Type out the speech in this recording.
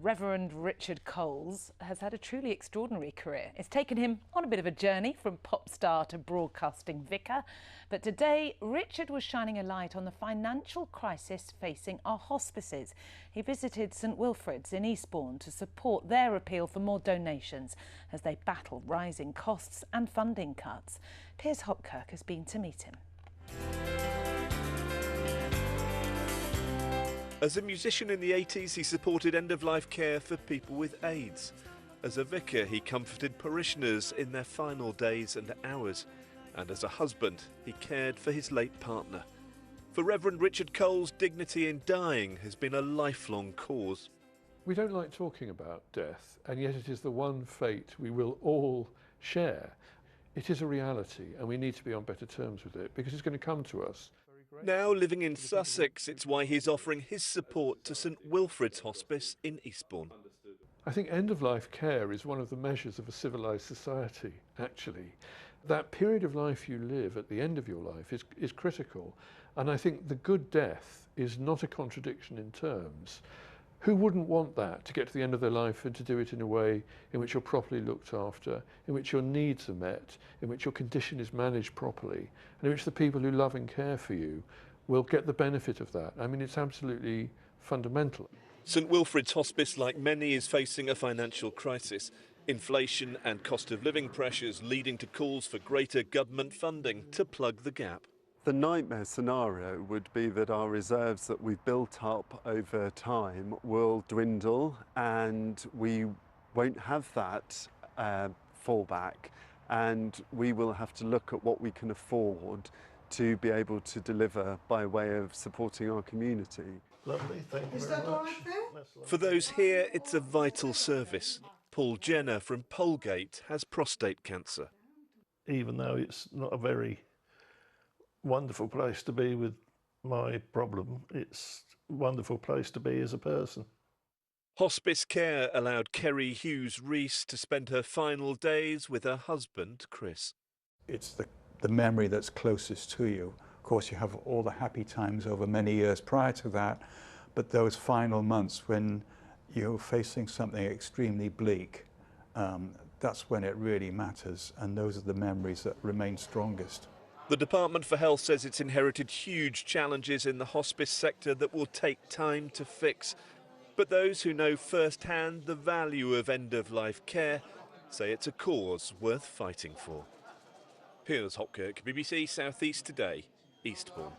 Reverend Richard Coles has had a truly extraordinary career. It's taken him on a bit of a journey from pop star to broadcasting vicar. But today, Richard was shining a light on the financial crisis facing our hospices. He visited St Wilfrid's in Eastbourne to support their appeal for more donations as they battle rising costs and funding cuts. Piers Hopkirk has been to meet him. As a musician in the 80s, he supported end-of-life care for people with AIDS. As a vicar, he comforted parishioners in their final days and hours. And as a husband, he cared for his late partner. For Reverend Richard Coles, dignity in dying has been a lifelong cause. We don't like talking about death, and yet it is the one fate we will all share. It is a reality, and we need to be on better terms with it, because it's going to come to us. Now living in Sussex, it's why he's offering his support to St Wilfrid's Hospice in Eastbourne. I think end-of-life care is one of the measures of a civilised society, actually. That period of life you live at the end of your life is critical, and I think the good death is not a contradiction in terms. Who wouldn't want that, to get to the end of their life and to do it in a way in which you're properly looked after, in which your needs are met, in which your condition is managed properly, and in which the people who love and care for you will get the benefit of that? I mean, it's absolutely fundamental. St Wilfrid's Hospice, like many, is facing a financial crisis. Inflation and cost of living pressures leading to calls for greater government funding to plug the gap. The nightmare scenario would be that our reserves that we've built up over time will dwindle and we won't have that fallback, and we will have to look at what we can afford to be able to deliver by way of supporting our community. Lovely, thank you very much. For those here, it's a vital service. Paul Jenner from Polegate has prostate cancer. Even though it's not a very wonderful place to be with my problem, it's a wonderful place to be as a person. Hospice care allowed Kerry Hughes-Rees to spend her final days with her husband, Chris. It's the memory that's closest to you. Of course, you have all the happy times over many years prior to that, but those final months when you're facing something extremely bleak, that's when it really matters, and those are the memories that remain strongest. The Department for Health says it's inherited huge challenges in the hospice sector that will take time to fix. But those who know firsthand the value of end-of-life care say it's a cause worth fighting for. Piers Hopkirk, BBC South East Today, Eastbourne.